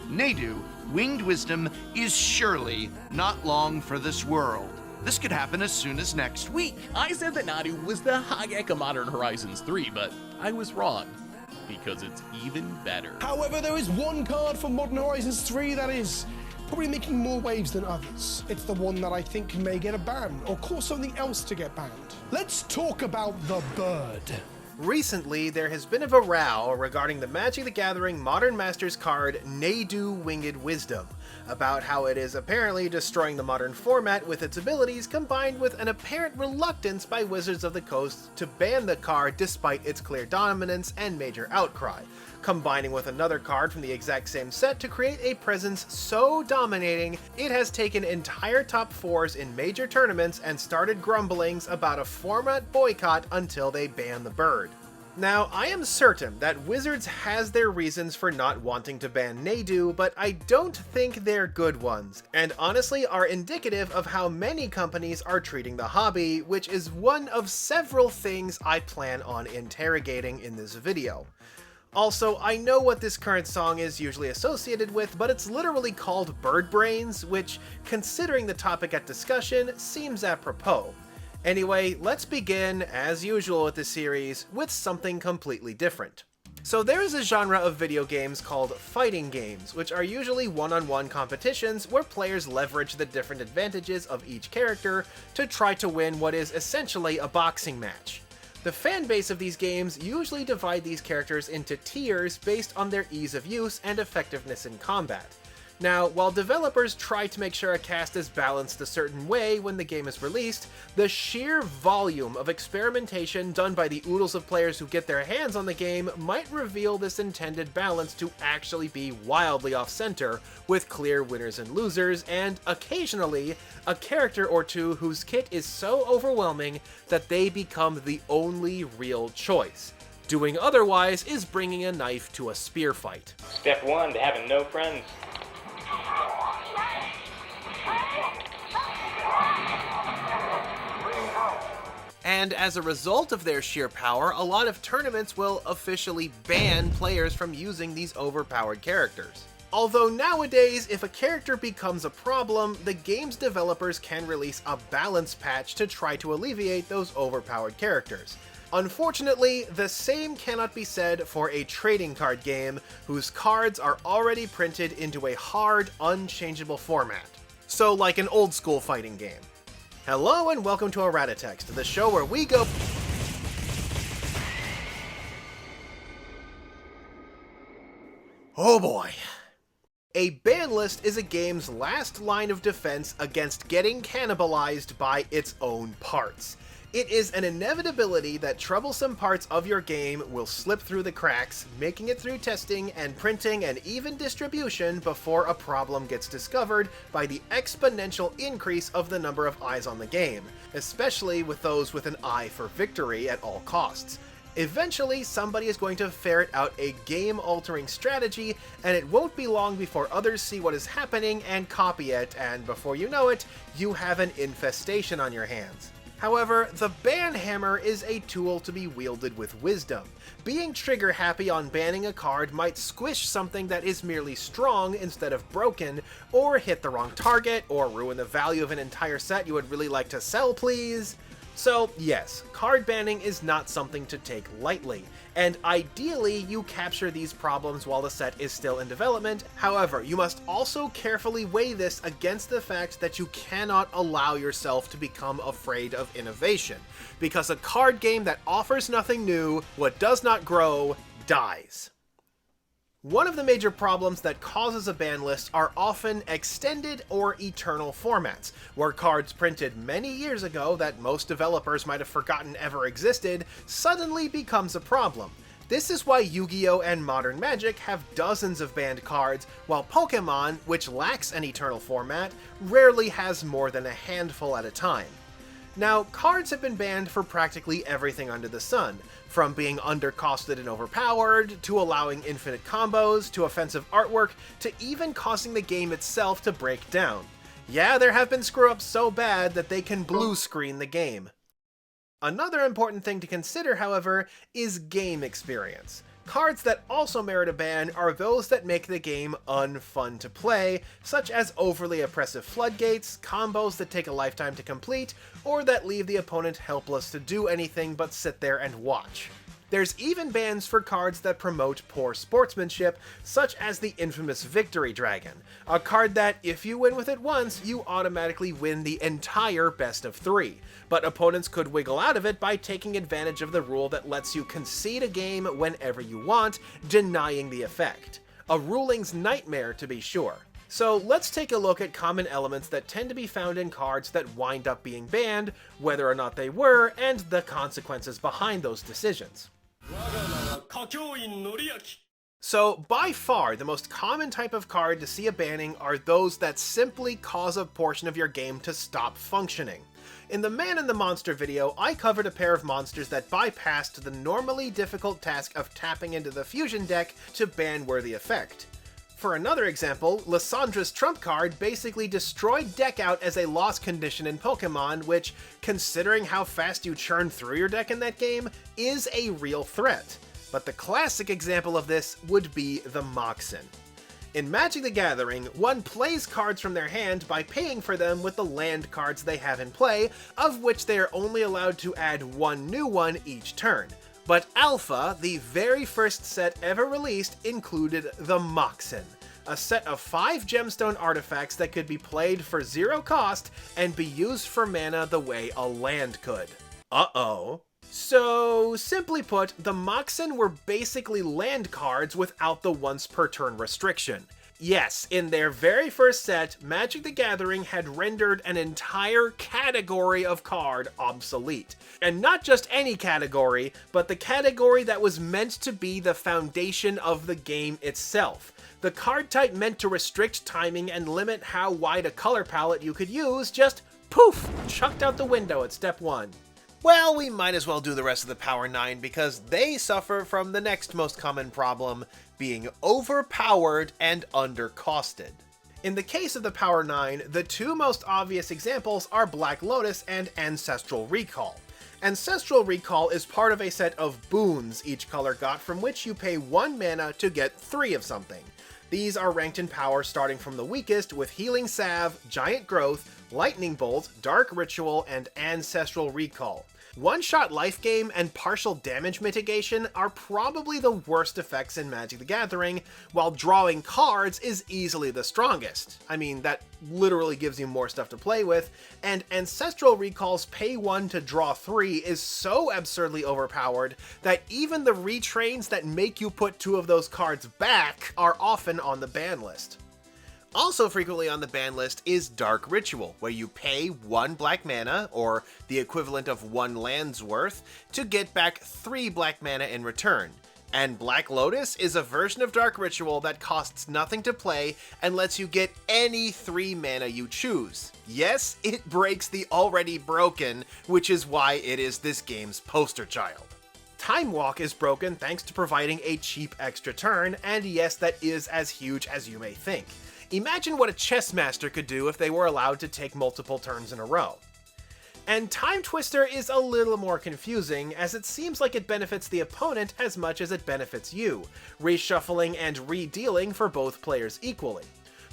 Nadu, winged wisdom, is surely not long for this world. This could happen as soon as next week. I said that Nadu was the Hagek of Modern Horizons 3, but I was wrong, because it's even better. However, there is one card for Modern Horizons 3 that is probably making more waves than others. It's the one that I think may get a ban, or cause something else to get banned. Let's talk about the bird. Recently, there has been a row regarding the Magic the Gathering Modern Masters card Nadu Winged Wisdom, about how it is apparently destroying the modern format with its abilities, combined with an apparent reluctance by Wizards of the Coast to ban the card despite its clear dominance and major outcry, combining with another card from the exact same set to create a presence so dominating it has taken entire top 4s in major tournaments and started grumblings about a format boycott until they ban the bird. Now, I am certain that Wizards has their reasons for not wanting to ban Nadu, but I don't think they're good ones, and honestly are indicative of how many companies are treating the hobby, which is one of several things I plan on interrogating in this video. Also, I know what this current song is usually associated with, but it's literally called Bird Brains, which, considering the topic at discussion, seems apropos. Anyway, let's begin, as usual with this series, with something completely different. So there is a genre of video games called fighting games, which are usually one-on-one competitions where players leverage the different advantages of each character to try to win what is essentially a boxing match. The fan base of these games usually divide these characters into tiers based on their ease of use and effectiveness in combat. Now, while developers try to make sure a cast is balanced a certain way when the game is released, the sheer volume of experimentation done by the oodles of players who get their hands on the game might reveal this intended balance to actually be wildly off-center, with clear winners and losers, and occasionally, a character or two whose kit is so overwhelming that they become the only real choice. Doing otherwise is bringing a knife to a spear fight. Step 1 to having no friends. And as a result of their sheer power, a lot of tournaments will officially ban players from using these overpowered characters. Although nowadays, if a character becomes a problem, the game's developers can release a balance patch to try to alleviate those overpowered characters. Unfortunately, the same cannot be said for a trading card game, whose cards are already printed into a hard, unchangeable format. So like an old school fighting game. Hello and welcome to ERRATA TEXT, the show where we go... Oh boy. A ban list is a game's last line of defense against getting cannibalized by its own parts. It is an inevitability that troublesome parts of your game will slip through the cracks, making it through testing and printing and even distribution before a problem gets discovered by the exponential increase of the number of eyes on the game, especially with those with an eye for victory at all costs. Eventually, somebody is going to ferret out a game-altering strategy, and it won't be long before others see what is happening and copy it, and before you know it, you have an infestation on your hands. However, the ban hammer is a tool to be wielded with wisdom. Being trigger-happy on banning a card might squish something that is merely strong instead of broken, or hit the wrong target, or ruin the value of an entire set you would really like to sell, please. So yes, card banning is not something to take lightly, and ideally you capture these problems while the set is still in development. However, you must also carefully weigh this against the fact that you cannot allow yourself to become afraid of innovation, because a card game that offers nothing new, what does not grow, dies. One of the major problems that causes a ban list are often extended or eternal formats, where cards printed many years ago that most developers might have forgotten ever existed suddenly becomes a problem. This is why Yu-Gi-Oh! And Modern Magic have dozens of banned cards, while Pokémon, which lacks an eternal format, rarely has more than a handful at a time. Now, cards have been banned for practically everything under the sun, from being undercosted and overpowered, to allowing infinite combos, to offensive artwork, to even causing the game itself to break down. Yeah, there have been screw-ups so bad that they can blue screen the game. Another important thing to consider, however, is game experience. Cards that also merit a ban are those that make the game unfun to play, such as overly oppressive floodgates, combos that take a lifetime to complete, or that leave the opponent helpless to do anything but sit there and watch. There's even bans for cards that promote poor sportsmanship, such as the infamous Victory Dragon, a card that, if you win with it once, you automatically win the entire best of 3, but opponents could wiggle out of it by taking advantage of the rule that lets you concede a game whenever you want, denying the effect. A ruling's nightmare, to be sure. So let's take a look at common elements that tend to be found in cards that wind up being banned, whether or not they were, and the consequences behind those decisions. So, by far, the most common type of card to see a banning are those that simply cause a portion of your game to stop functioning. In the Man and the Monster video, I covered a pair of monsters that bypassed the normally difficult task of tapping into the fusion deck to ban-worthy effect. For another example, Lyssandra's trump card basically destroyed deck out as a loss condition in Pokemon, which, considering how fast you churn through your deck in that game, is a real threat. But the classic example of this would be the Moxen. In Magic the Gathering, one plays cards from their hand by paying for them with the land cards they have in play, of which they are only allowed to add one new one each turn. But Alpha, the very first set ever released, included the Moxen, a set of 5 gemstone artifacts that could be played for 0 cost and be used for mana the way a land could. Uh-oh. So, simply put, the Moxen were basically land cards without the once per turn restriction. Yes, in their very first set, Magic the Gathering had rendered an entire category of card obsolete. And not just any category, but the category that was meant to be the foundation of the game itself. The card type meant to restrict timing and limit how wide a color palette you could use, just poof, chucked out the window at step 1. Well, we might as well do the rest of the Power 9 because they suffer from the next most common problem, being overpowered and undercosted. In the case of the Power 9, the 2 most obvious examples are Black Lotus and Ancestral Recall. Ancestral Recall is part of a set of boons each color got, from which you pay 1 mana to get 3 of something. These are ranked in power starting from the weakest, with Healing Salve, Giant Growth, Lightning Bolt, Dark Ritual, and Ancestral Recall. One-shot life gain and partial damage mitigation are probably the worst effects in Magic the Gathering, while drawing cards is easily the strongest. I mean, that literally gives you more stuff to play with, and Ancestral Recall's pay 1 to draw 3 is so absurdly overpowered that even the retrains that make you put 2 of those cards back are often on the ban list. Also frequently on the ban list is Dark Ritual, where you pay 1 black mana, or the equivalent of 1 land's worth, to get back 3 black mana in return. And Black Lotus is a version of Dark Ritual that costs nothing to play and lets you get any 3 mana you choose. Yes, it breaks the already broken, which is why it is this game's poster child. Time Walk is broken thanks to providing a cheap extra turn, and yes, that is as huge as you may think. Imagine what a chess master could do if they were allowed to take multiple turns in a row. And Time Twister is a little more confusing, as it seems like it benefits the opponent as much as it benefits you, reshuffling and re-dealing for both players equally.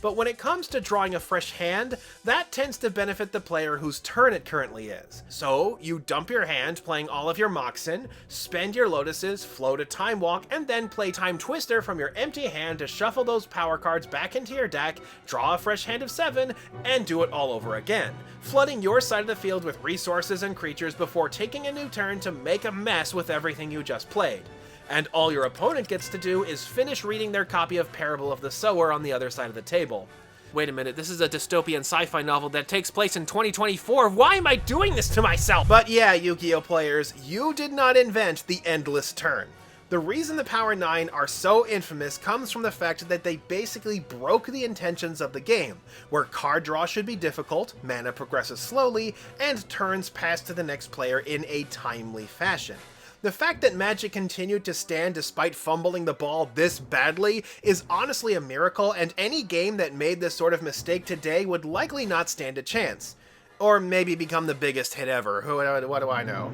But when it comes to drawing a fresh hand, that tends to benefit the player whose turn it currently is. So, you dump your hand playing all of your Moxen, spend your Lotuses, float a Time Walk, and then play Time Twister from your empty hand to shuffle those power cards back into your deck, draw a fresh hand of 7, and do it all over again, flooding your side of the field with resources and creatures before taking a new turn to make a mess with everything you just played. And all your opponent gets to do is finish reading their copy of Parable of the Sower on the other side of the table. Wait a minute, this is a dystopian sci-fi novel that takes place in 2024. Why am I doing this to myself? But yeah, Yu-Gi-Oh players, you did not invent the endless turn. The reason the Power 9 are so infamous comes from the fact that they basically broke the intentions of the game, where card draw should be difficult, mana progresses slowly, and turns pass to the next player in a timely fashion. The fact that Magic continued to stand despite fumbling the ball this badly is honestly a miracle, and any game that made this sort of mistake today would likely not stand a chance. Or maybe become the biggest hit ever, what do I know?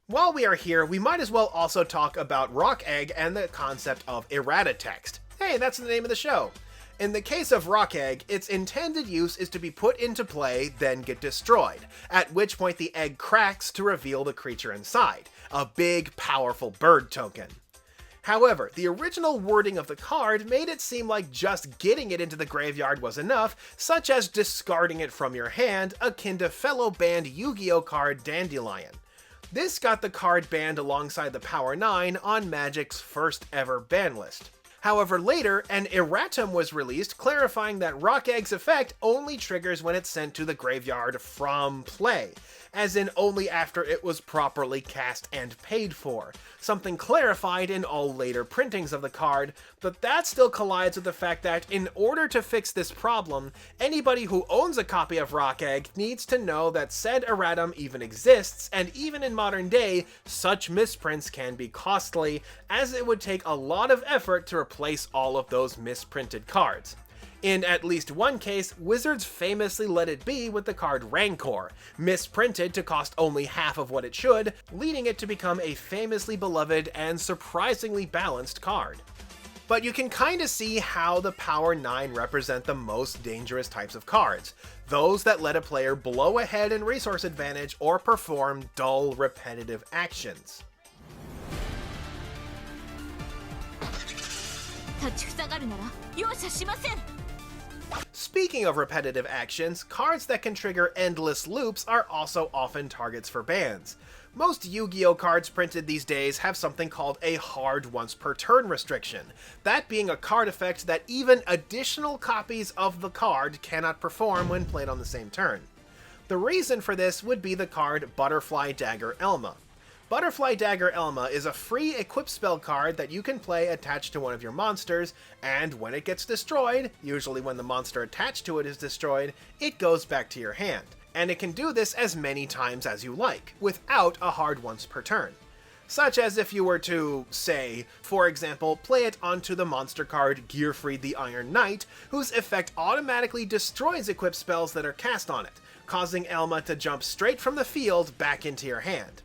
While we are here, we might as well also talk about Rock Egg and the concept of ERRATA TEXT. Hey, that's the name of the show. In the case of Rock Egg, its intended use is to be put into play, then get destroyed, at which point the egg cracks to reveal the creature inside, a big, powerful bird token. However, the original wording of the card made it seem like just getting it into the graveyard was enough, such as discarding it from your hand, akin to fellow banned Yu-Gi-Oh card Dandelion. This got the card banned alongside the Power 9 on Magic's first ever ban list. However, later, an erratum was released clarifying that Rock Egg's effect only triggers when it's sent to the graveyard from play, as in only after it was properly cast and paid for, something clarified in all later printings of the card, but that still collides with the fact that in order to fix this problem, anybody who owns a copy of Rock Egg needs to know that said erratum even exists, and even in modern day, such misprints can be costly, as it would take a lot of effort to replace all of those misprinted cards. In at least one case, Wizards famously let it be with the card Rancor, misprinted to cost only half of what it should, leading it to become a famously beloved and surprisingly balanced card. But you can kinda see how the Power 9 represent the most dangerous types of cards, those that let a player blow ahead in resource advantage or perform dull, repetitive actions. Speaking of repetitive actions, cards that can trigger endless loops are also often targets for bans. Most Yu-Gi-Oh cards printed these days have something called a hard once per turn restriction, that being a card effect that even additional copies of the card cannot perform when played on the same turn. The reason for this would be the card Butterfly Dagger Elma. Butterfly Dagger Elma is a free equip spell card that you can play attached to one of your monsters, and when it gets destroyed, usually when the monster attached to it is destroyed, it goes back to your hand. And it can do this as many times as you like, without a hard once per turn. Such as if you were to, say, for example, play it onto the monster card Gearfried the Iron Knight, whose effect automatically destroys equip spells that are cast on it, causing Elma to jump straight from the field back into your hand.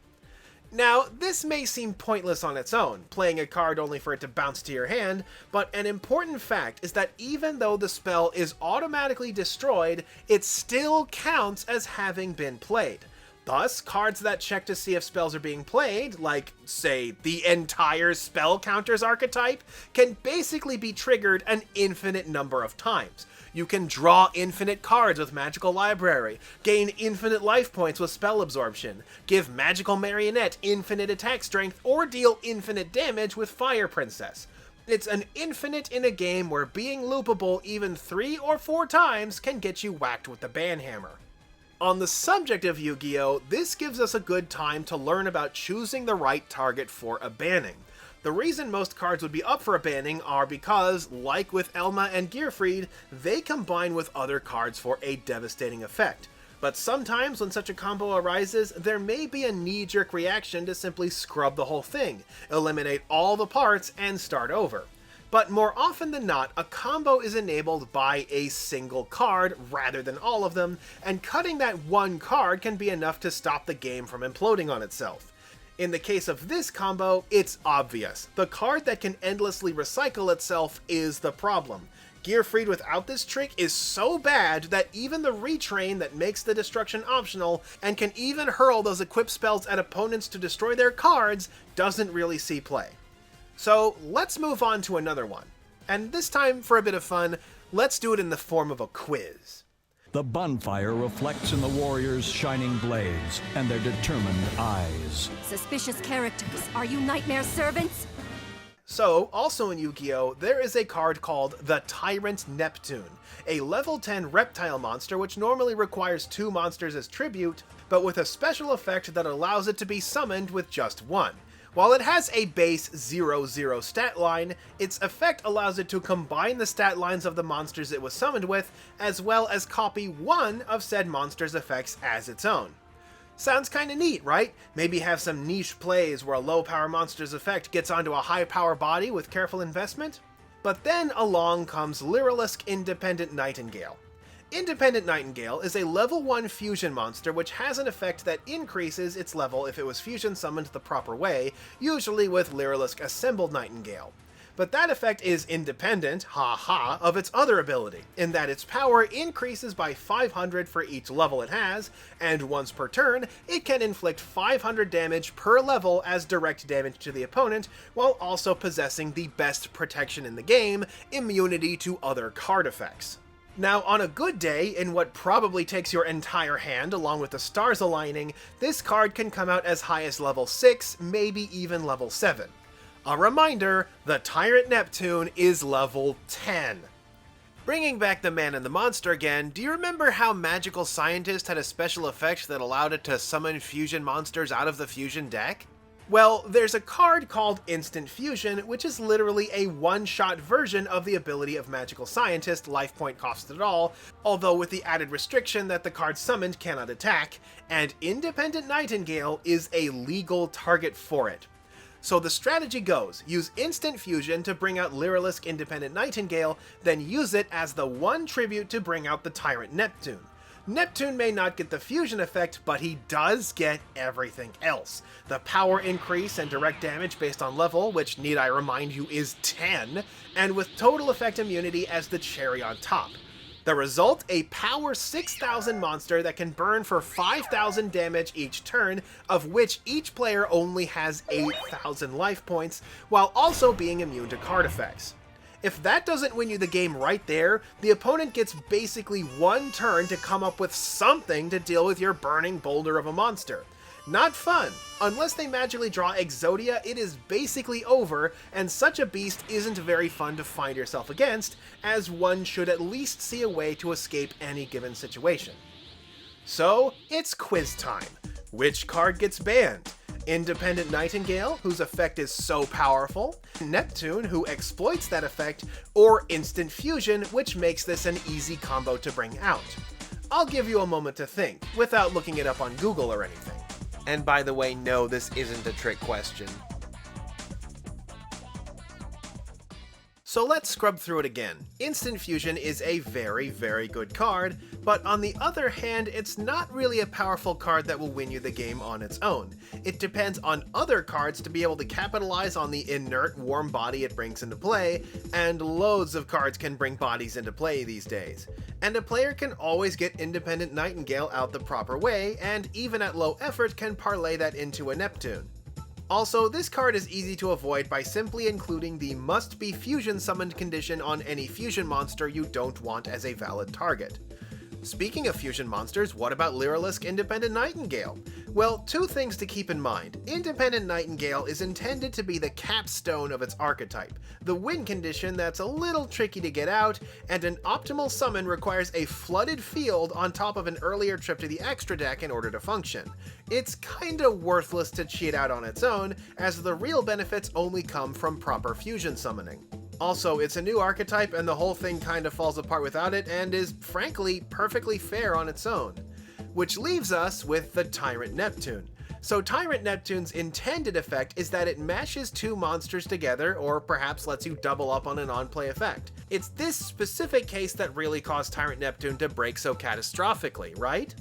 Now, this may seem pointless on its own, playing a card only for it to bounce to your hand, but an important fact is that even though the spell is automatically destroyed, it still counts as having been played. Thus, cards that check to see if spells are being played, like, say, the entire spell counters archetype, can basically be triggered an infinite number of times. You can draw infinite cards with Magical Library, gain infinite life points with Spell Absorption, give Magical Marionette infinite attack strength, or deal infinite damage with Fire Princess. It's an infinite in a game where being loopable even 3 or 4 times can get you whacked with the banhammer. On the subject of Yu-Gi-Oh, this gives us a good time to learn about choosing the right target for a banning. The reason most cards would be up for a banning are because, like with Elma and Gearfried, they combine with other cards for a devastating effect. But sometimes when such a combo arises, there may be a knee-jerk reaction to simply scrub the whole thing, eliminate all the parts, and start over. But more often than not, a combo is enabled by a single card rather than all of them, and cutting that one card can be enough to stop the game from imploding on itself. In the case of this combo, it's obvious. The card that can endlessly recycle itself is the problem. Gearfried without this trick is so bad that even the retrain that makes the destruction optional and can even hurl those equip spells at opponents to destroy their cards doesn't really see play. So let's move on to another one. And this time, for a bit of fun, let's do it in the form of a quiz. The bonfire reflects in the warriors' shining blades and their determined eyes. Suspicious characters, are you nightmare servants? So, also in Yu-Gi-Oh, there is a card called the Tyrant Neptune, a level 10 reptile monster which normally requires 2 monsters as tribute, but with a special effect that allows it to be summoned with just 1. While it has a base 0/0 stat line, its effect allows it to combine the stat lines of the monsters it was summoned with, as well as copy one of said monster's effects as its own. Sounds kinda neat, right? Maybe have some niche plays where a low power monster's effect gets onto a high power body with careful investment? But then along comes Lyrilisk Independent Nightingale. Independent Nightingale is a level 1 fusion monster which has an effect that increases its level if it was fusion summoned the proper way, usually with Lyrilisk Assembled Nightingale. But that effect is independent, haha, of its other ability, in that its power increases by 500 for each level it has, and once per turn, it can inflict 500 damage per level as direct damage to the opponent, while also possessing the best protection in the game, immunity to other card effects. Now, on a good day, in what probably takes your entire hand along with the stars aligning, this card can come out as high as level 6, maybe even level 7. A reminder, the Tyrant Neptune is level 10. Bringing back the man and the monster again, do you remember how Magical Scientist had a special effect that allowed it to summon fusion monsters out of the fusion deck? Well, there's a card called Instant Fusion, which is literally a one-shot version of the ability of Magical Scientist, life point cost at all, although with the added restriction that the card summoned cannot attack, and Independent Nightingale is a legal target for it. So the strategy goes, use Instant Fusion to bring out Lyrilisk Independent Nightingale, then use it as the one tribute to bring out the Tyrant Neptune. Neptune may not get the fusion effect, but he does get everything else. The power increase and direct damage based on level, which need I remind you is 10, and with total effect immunity as the cherry on top. The result, a power 6000 monster that can burn for 5000 damage each turn, of which each player only has 8000 life points, while also being immune to card effects. If that doesn't win you the game right there, the opponent gets basically one turn to come up with something to deal with your burning boulder of a monster. Not fun. Unless they magically draw Exodia, it is basically over, and such a beast isn't very fun to find yourself against, as one should at least see a way to escape any given situation. So, it's quiz time. Which card gets banned? Independent Nightingale, whose effect is so powerful, Neptune, who exploits that effect, or Instant Fusion, which makes this an easy combo to bring out. I'll give you a moment to think, without looking it up on Google or anything. And by the way, no, this isn't a trick question. So let's scrub through it again. Instant Fusion is a very, very good card, but on the other hand, it's not really a powerful card that will win you the game on its own. It depends on other cards to be able to capitalize on the inert warm body it brings into play, and loads of cards can bring bodies into play these days. And a player can always get Independent Nightingale out the proper way, and even at low effort can parlay that into a Neptune. Also, this card is easy to avoid by simply including the must-be fusion summoned condition on any fusion monster you don't want as a valid target. Speaking of fusion monsters, what about Lyrilisk Independent Nightingale? Well, two things to keep in mind. Independent Nightingale is intended to be the capstone of its archetype, the win condition that's a little tricky to get out, and an optimal summon requires a flooded field on top of an earlier trip to the extra deck in order to function. It's kinda worthless to cheat out on its own, as the real benefits only come from proper fusion summoning. Also, it's a new archetype and the whole thing kinda falls apart without it and is, frankly, perfectly fair on its own. Which leaves us with the Tyrant Neptune. So Tyrant Neptune's intended effect is that it mashes two monsters together, or perhaps lets you double up on an on-play effect. It's this specific case that really caused Tyrant Neptune to break so catastrophically, right?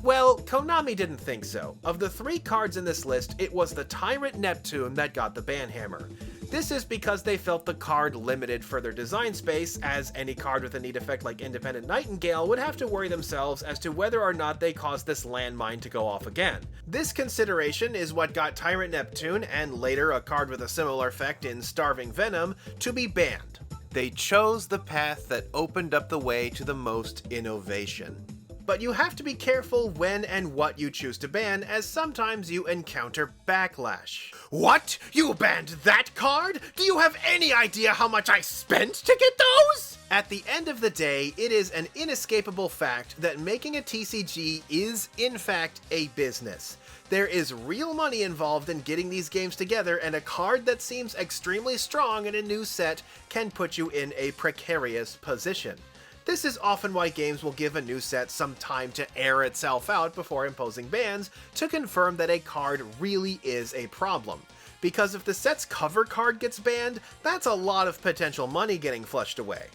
Well, Konami didn't think so. Of the 3 cards in this list, it was the Tyrant Neptune that got the ban hammer. This is because they felt the card limited further design space, as any card with a neat effect like Independent Nightingale would have to worry themselves as to whether or not they caused this landmine to go off again. This consideration is what got Tyrant Neptune, and later a card with a similar effect in Starving Venom, to be banned. They chose the path that opened up the way to the most innovation. But you have to be careful when and what you choose to ban, as sometimes you encounter backlash. What? You banned that card? Do you have any idea how much I spent to get those? At the end of the day, it is an inescapable fact that making a TCG is, in fact, a business. There is real money involved in getting these games together, and a card that seems extremely strong in a new set can put you in a precarious position. This is often why games will give a new set some time to air itself out before imposing bans to confirm that a card really is a problem. Because if the set's cover card gets banned, that's a lot of potential money getting flushed away.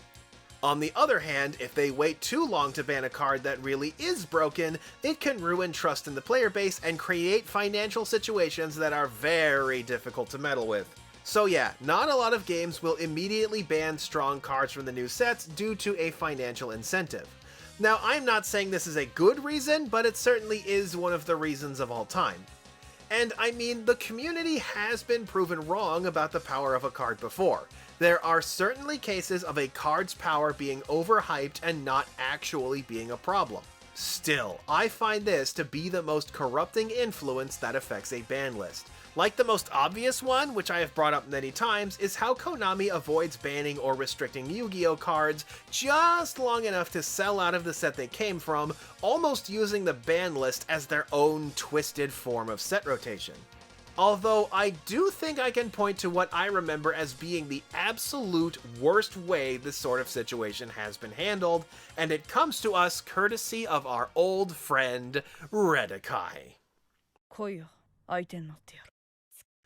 On the other hand, if they wait too long to ban a card that really is broken, it can ruin trust in the player base and create financial situations that are very difficult to meddle with. So yeah, not a lot of games will immediately ban strong cards from the new sets due to a financial incentive. Now, I'm not saying this is a good reason, but it certainly is one of the reasons of all time. And I mean, the community has been proven wrong about the power of a card before. There are certainly cases of a card's power being overhyped and not actually being a problem. Still, I find this to be the most corrupting influence that affects a ban list. Like the most obvious one, which I have brought up many times, is how Konami avoids banning or restricting Yu-Gi-Oh cards just long enough to sell out of the set they came from, almost using the ban list as their own twisted form of set rotation. Although I do think I can point to what I remember as being the absolute worst way this sort of situation has been handled, and it comes to us courtesy of our old friend, Redakai.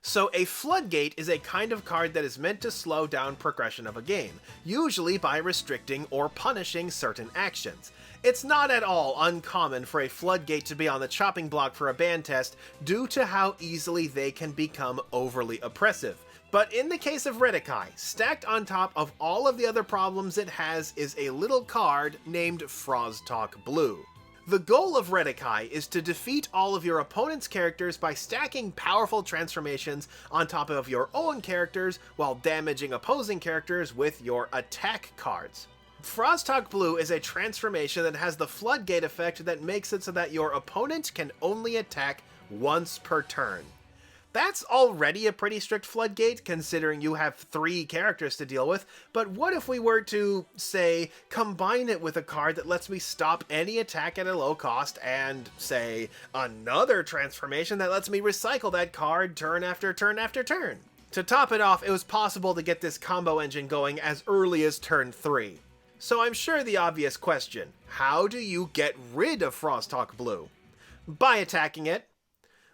So a floodgate is a kind of card that is meant to slow down progression of a game, usually by restricting or punishing certain actions. It's not at all uncommon for a floodgate to be on the chopping block for a ban test due to how easily they can become overly oppressive. But in the case of Redakai, stacked on top of all of the other problems it has is a little card named Froztalk Blue. The goal of Redakai is to defeat all of your opponent's characters by stacking powerful transformations on top of your own characters while damaging opposing characters with your attack cards. Froztalk Blue is a transformation that has the floodgate effect that makes it so that your opponent can only attack once per turn. That's already a pretty strict floodgate, considering you have 3 characters to deal with, but what if we were to, say, combine it with a card that lets me stop any attack at a low cost, and, say, another transformation that lets me recycle that card turn after turn after turn? To top it off, it was possible to get this combo engine going as early as turn 3. So I'm sure the obvious question, how do you get rid of Froztalk Blue? By attacking it.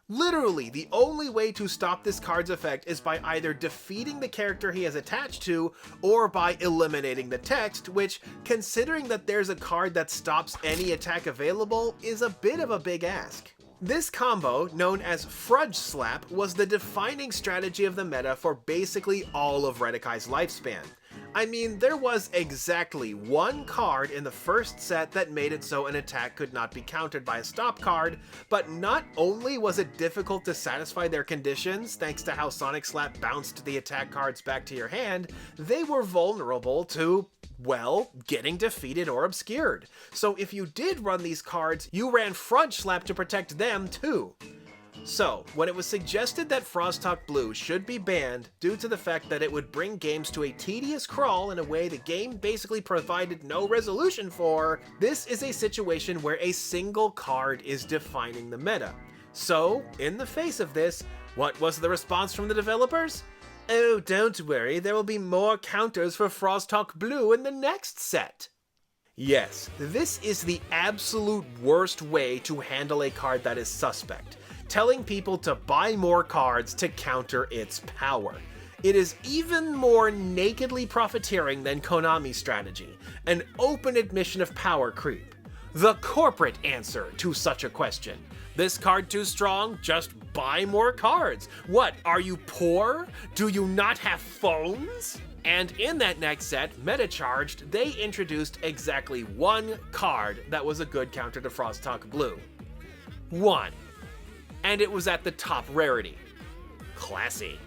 Literally, the only way to stop this card's effect is by either defeating the character he is attached to, or by eliminating the text, which, considering that there's a card that stops any attack available, is a bit of a big ask. This combo, known as Frudge Slap, was the defining strategy of the meta for basically all of Redakai's lifespan. I mean, there was exactly one card in the first set that made it so an attack could not be countered by a stop card, but not only was it difficult to satisfy their conditions thanks to how Sonic Slap bounced the attack cards back to your hand, they were vulnerable to, well, getting defeated or obscured. So if you did run these cards, you ran Frudge Slap to protect them too. So, when it was suggested that Froztalk Blue should be banned due to the fact that it would bring games to a tedious crawl in a way the game basically provided no resolution for, this is a situation where a single card is defining the meta. So, in the face of this, what was the response from the developers? Oh, don't worry, there will be more counters for Froztalk Blue in the next set. Yes, this is the absolute worst way to handle a card that is suspect. Telling people to buy more cards to counter its power. It is even more nakedly profiteering than Konami's strategy, an open admission of power creep. The corporate answer to such a question. This card too strong? Just buy more cards. What, are you poor? Do you not have phones? And in that next set, Metacharged, they introduced exactly one card that was a good counter to Froztalk Blue. One. And it was at the top rarity. Classy.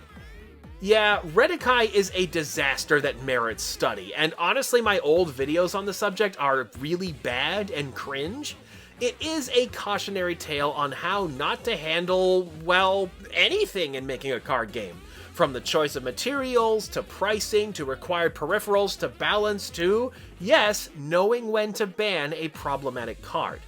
Yeah, Redakai is a disaster that merits study, and honestly my old videos on the subject are really bad and cringe. It is a cautionary tale on how not to handle, well, anything in making a card game. From the choice of materials, to pricing, to required peripherals, to balance, to, yes, knowing when to ban a problematic card.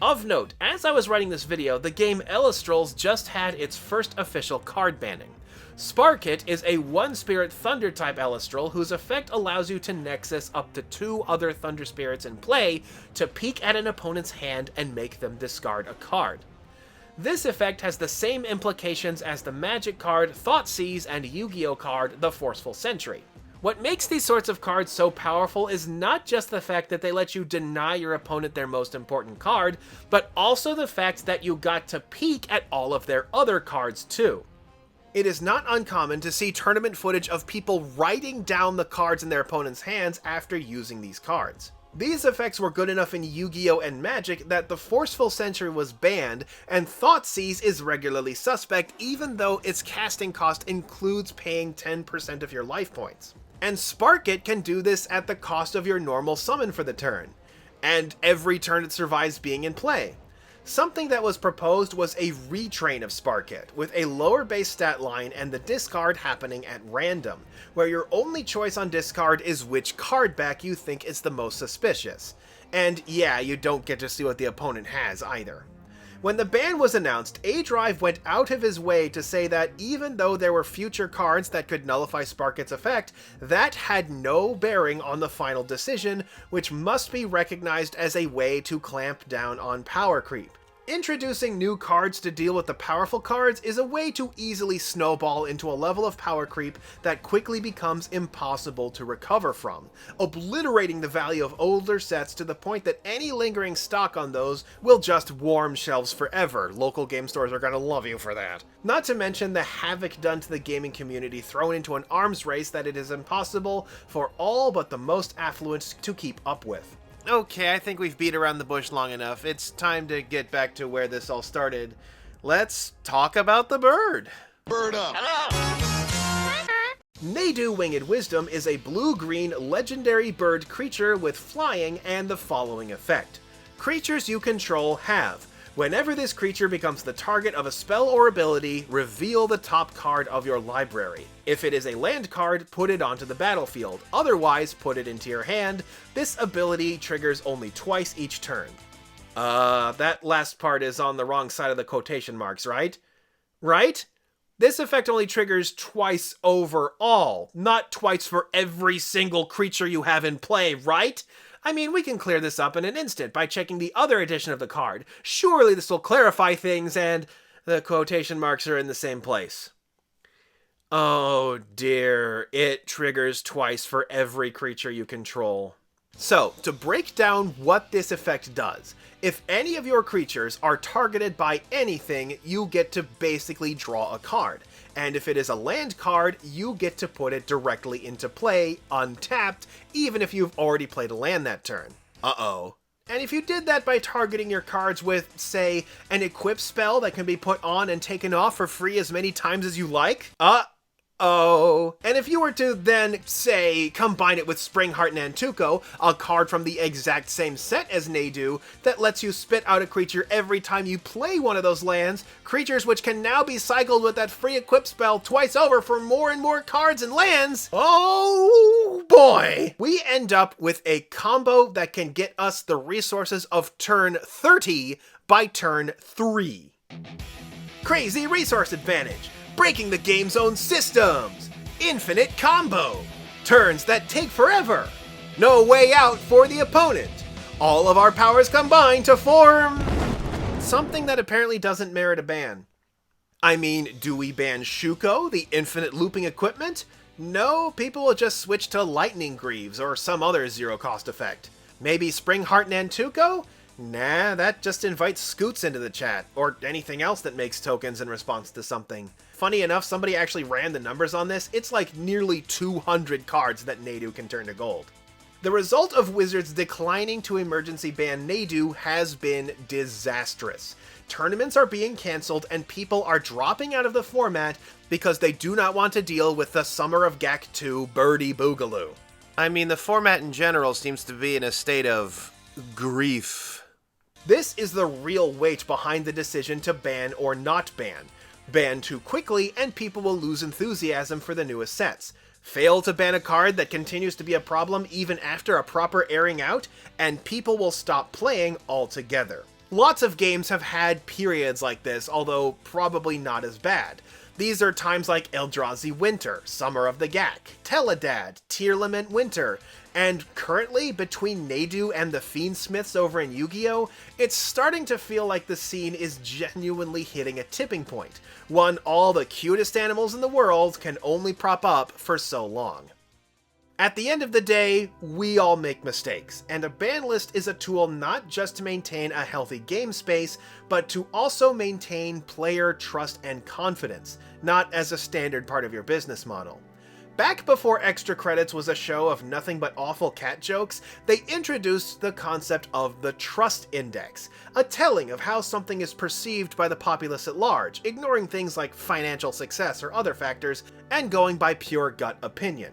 Of note, as I was writing this video, the game Illustrals just had its first official card banning. Sparkit is a 1-spirit Thunder type Illustral whose effect allows you to Nexus up to 2 other Thunder Spirits in play to peek at an opponent's hand and make them discard a card. This effect has the same implications as the Magic card Thoughtseize and Yu-Gi-Oh card The Forceful Sentry. What makes these sorts of cards so powerful is not just the fact that they let you deny your opponent their most important card, but also the fact that you got to peek at all of their other cards too. It is not uncommon to see tournament footage of people writing down the cards in their opponent's hands after using these cards. These effects were good enough in Yu-Gi-Oh! And Magic that the Forceful Sentry was banned, and Thoughtseize is regularly suspect even though its casting cost includes paying 10% of your life points. And Spark It can do this at the cost of your normal summon for the turn, and every turn it survives being in play. Something that was proposed was a retrain of Spark It, with a lower base stat line and the discard happening at random, where your only choice on discard is which card back you think is the most suspicious. And yeah, you don't get to see what the opponent has either. When the ban was announced, A-Drive went out of his way to say that even though there were future cards that could nullify Spark It's effect, that had no bearing on the final decision, which must be recognized as a way to clamp down on power creep. Introducing new cards to deal with the powerful cards is a way to easily snowball into a level of power creep that quickly becomes impossible to recover from, obliterating the value of older sets to the point that any lingering stock on those will just warm shelves forever. Local game stores are gonna love you for that. Not to mention the havoc done to the gaming community thrown into an arms race that it is impossible for all but the most affluent to keep up with. Okay, I think we've beat around the bush long enough. It's time to get back to where this all started. Let's talk about the bird. Bird up. Nadu Winged Wisdom is a blue-green legendary bird creature with flying and the following effect. Creatures you control have: whenever this creature becomes the target of a spell or ability, reveal the top card of your library. If it is a land card, put it onto the battlefield. Otherwise, put it into your hand. This ability triggers only twice each turn. That last part is on the wrong side of the quotation marks, right? Right? This effect only triggers twice overall, not twice for every single creature you have in play, right? I mean, we can clear this up in an instant by checking the other edition of the card. Surely this will clarify things, and the quotation marks are in the same place. Oh dear, it triggers twice for every creature you control. So, to break down what this effect does, if any of your creatures are targeted by anything, you get to basically draw a card. And if it is a land card, you get to put it directly into play, untapped, even if you've already played a land that turn. Uh-oh. And if you did that by targeting your cards with, say, an equip spell that can be put on and taken off for free as many times as you like? And if you were to then, say, combine it with Springheart Nantuko, a card from the exact same set as Nadu, that lets you spit out a creature every time you play one of those lands, creatures which can now be cycled with that free equip spell twice over for more and more cards and lands, oh boy! We end up with a combo that can get us the resources of turn 30 by turn 3. Crazy Resource Advantage. Breaking the game's own systems. Infinite combo. Turns that take forever. No way out for the opponent. All of our powers combine to form something that apparently doesn't merit a ban. I mean, do we ban Shuko, the infinite looping equipment? No, people will just switch to Lightning Greaves or some other zero-cost effect. Maybe Springheart Nantuko? Nah, that just invites Scoots into the chat, or anything else that makes tokens in response to something. Funny enough, somebody actually ran the numbers on this. It's like nearly 200 cards that Nadu can turn to gold. The result of Wizards declining to emergency ban Nadu has been disastrous. Tournaments are being cancelled and people are dropping out of the format because they do not want to deal with the Summer of Gak 2 Birdie Boogaloo. I mean, the format in general seems to be in a state of grief. This is the real weight behind the decision to ban or not ban. Ban too quickly and people will lose enthusiasm for the newest sets. Fail to ban a card that continues to be a problem even after a proper airing out, and people will stop playing altogether. Lots of games have had periods like this, although probably not as bad. These are times like Eldrazi Winter, Summer of the Gak, Teledad, Tearlament Winter, and currently, between Nadu and the Fiendsmiths over in Yu-Gi-Oh!, it's starting to feel like the scene is genuinely hitting a tipping point, one all the cutest animals in the world can only prop up for so long. At the end of the day, we all make mistakes, and a ban list is a tool not just to maintain a healthy game space, but to also maintain player trust and confidence, not as a standard part of your business model. Back before Extra Credits was a show of nothing but awful cat jokes, they introduced the concept of the trust index, a telling of how something is perceived by the populace at large, ignoring things like financial success or other factors, and going by pure gut opinion.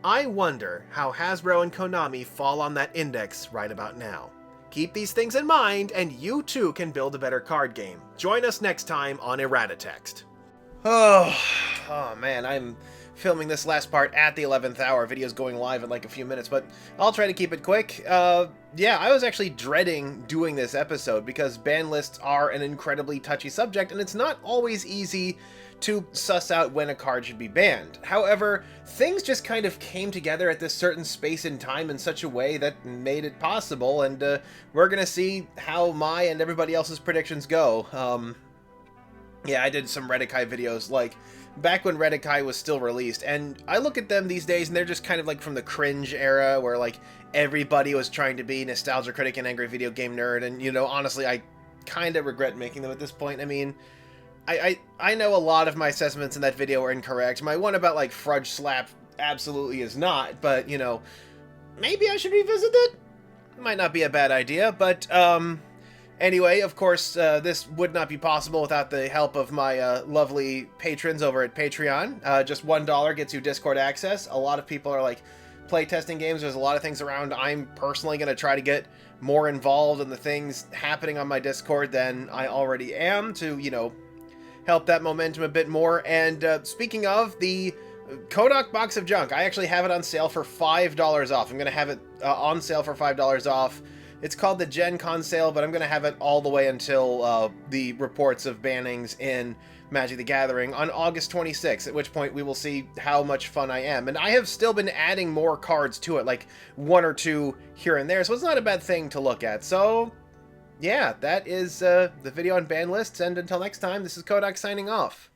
I wonder how Hasbro and Konami fall on that index right about now. Keep these things in mind, and you too can build a better card game. Join us next time on ERRATA TEXT. Oh man, I'm filming this last part at the 11th hour. Video's going live in like a few minutes, but I'll try to keep it quick. Yeah, I was actually dreading doing this episode because ban lists are an incredibly touchy subject, and it's not always easy to suss out when a card should be banned. However, things just kind of came together at this certain space in time in such a way that made it possible, and we're gonna see how my and everybody else's predictions go. Yeah, I did some Redikai videos, like, back when Redikai was still released, and I look at them these days and they're just kind of like from the cringe era where, like, everybody was trying to be Nostalgia Critic and Angry Video Game Nerd, and, you know, honestly, I kind of regret making them at this point. I mean, I know a lot of my assessments in that video were incorrect. My one about, like, Frudge Slap absolutely is not, but, you know, maybe I should revisit it? Might not be a bad idea, but, anyway, of course, this would not be possible without the help of my lovely patrons over at Patreon. Just $1 gets you Discord access. A lot of people are, like, playtesting games. There's a lot of things around. I'm personally going to try to get more involved in the things happening on my Discord than I already am to, you know, help that momentum a bit more. And speaking of the Kodak Box of Junk, I actually have it on sale for $5 off. I'm going to have it on sale for $5 off. It's called the Gen Con sale, but I'm going to have it all the way until the reports of bannings in Magic the Gathering on August 26th, at which point we will see how much fun I am. And I have still been adding more cards to it, like one or two here and there, so it's not a bad thing to look at. So, yeah, that is the video on ban lists, and until next time, this is Kodak signing off.